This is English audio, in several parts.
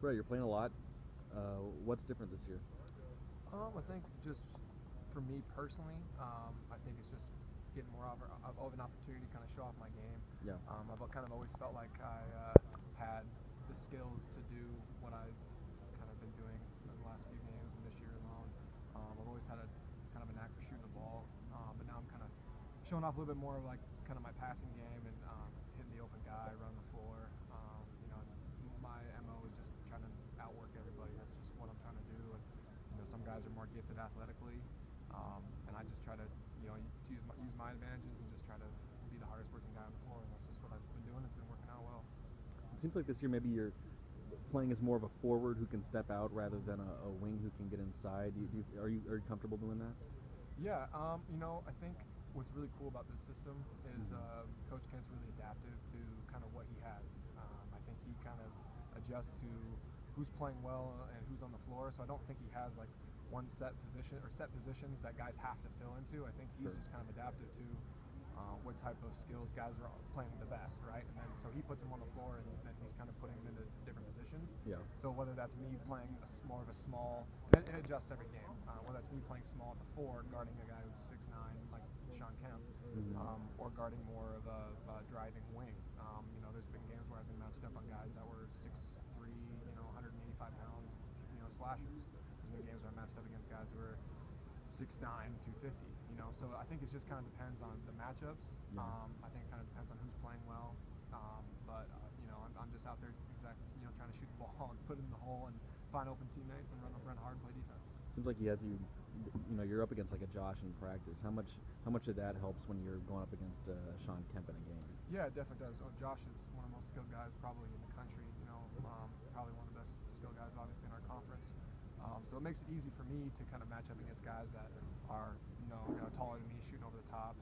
Right, you're playing a lot. What's different this year? I think just for me personally, I think it's just getting more of an opportunity to kind of show off my game. Yeah. I've kind of always felt like I had the skills to do what I've kind of been doing in the last few games and this year alone. I've always had a kind of a knack for shooting the ball, but now I'm kind of showing off a little bit more of like kind of my passing game and hitting the open guy, running the floor. My MO is just trying to outwork everybody. That's just what I'm trying to do. And some guys are more gifted athletically, and I just try to use my advantages and just try to be the hardest working guy on the floor. And that's just what I've been doing. It's been working out well. It seems like this year maybe you're playing as more of a forward who can step out rather than a wing who can get inside. Are you comfortable doing that? Yeah, I think what's really cool about this system is Coach Kent's really adaptive to kind of what he has. I think he kind of adjusts to who's playing well and who's on the floor. So I don't think he has like one set position or set positions that guys have to fill into. I think he's just kind of adaptive to what type of skills guys are playing the best, right? And then so he puts them on the floor and then he's kind of putting them into different positions. Yeah. So whether that's me playing more of a small, and it adjusts every game. Whether that's me playing small at the 4, guarding a guy who's 6'9", like Sean Kemp, or guarding more of a driving wing. There's been games where I've been matched up on guys that were 6'3", 185 pound, slashers. There's been games where I matched up against guys who were 6'9", 250. So I think it just kind of depends on the matchups. Yeah. I think it kind of depends on who's playing well. But I'm just out there trying to shoot the ball and put it in the hole and find open teammates and run hard and play defense. Seems like he has you. You're up against like a Josh in practice. How much of that helps when you're going up against Sean Kemp in a game? Yeah, it definitely does. Josh is one of the most skilled guys probably in the country. Probably one of the best skilled guys, obviously, in our conference. So it makes it easy for me to kind of match up against guys that are taller than me, shooting over the top.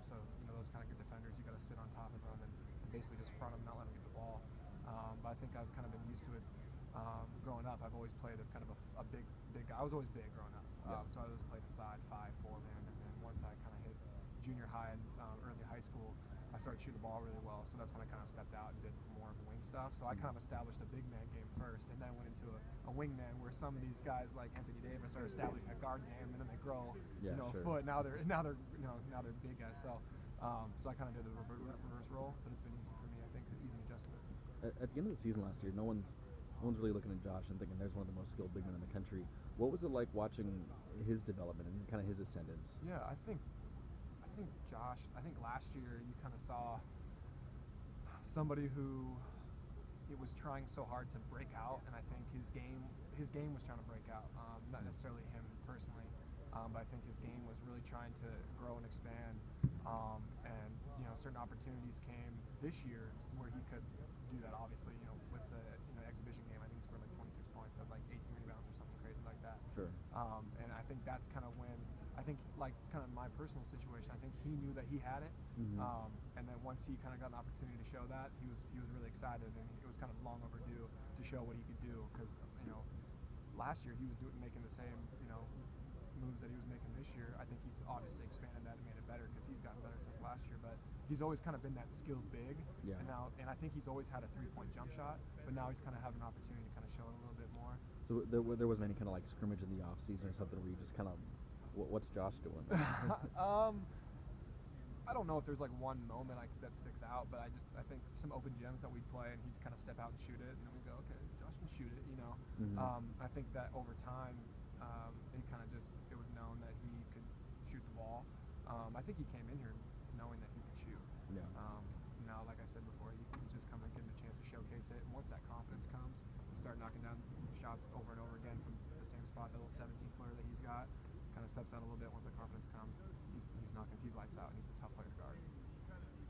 So those kind of good defenders, you got to sit on top of them and basically just front them, not let them get the ball. But I think I've kind of been used to it. Growing up, I've always played a kind of a big guy. I was always big growing up, so I always played inside 5'4" man. And then once I kind of hit junior high and early high school, I started shooting the ball really well. So that's when I kind of stepped out and did more of the wing stuff. So I kind of established a big man game first, and then went into a wing man where some of these guys like Anthony Davis are establishing a guard game, and then they grow a foot. Now they're big guys. So I kind of did the reverse role, but it's been easy for me. I think easy adjustment. At the end of the season last year, no one's really looking at Josh and thinking there's one of the most skilled big men in the country. What was it like watching his development and kind of his ascendance? Yeah, I think Josh. I think last year you kind of saw somebody who it was trying so hard to break out, and I think his game was trying to break out. Not necessarily him personally, but I think his game was really trying to grow and expand. And certain opportunities came this year where he could do that. Obviously, with the exhibition game, I think he scored like 26 points, had like 18 rebounds or something crazy like that. Sure. And I think that's kind of when I think like kind of my personal situation. I think he knew that he had it, and then once he kind of got an opportunity to show that, he was really excited, and it was kind of long overdue to show what he could do. Because last year he was making the same moves that he was making this year. I think he's obviously expanded that and made it better because he's gotten better since last year. But he's always kind of been that skilled big, and I think he's always had a 3-point jump shot. But now he's kind of having an opportunity to kind of show it a little bit more. So there wasn't any kind of like scrimmage in the off season or something where you just kind of, what's Josh doing? I don't know if there's like one moment that sticks out, but I think some open gyms that we'd play and he'd kind of step out and shoot it, and then we'd go, okay, Josh can shoot it, I think that over time, it kind of it was known that he could shoot the ball. I think he came in here knowing that he could shoot. Yeah. Now, like I said before, he's just coming getting a chance to showcase it, and once that confidence comes, you start knocking down shots over and over again from the same spot, that little 17-footer that he's got. Kind of steps out a little bit. Once the confidence comes, he's lights out, and he's a tough player to guard.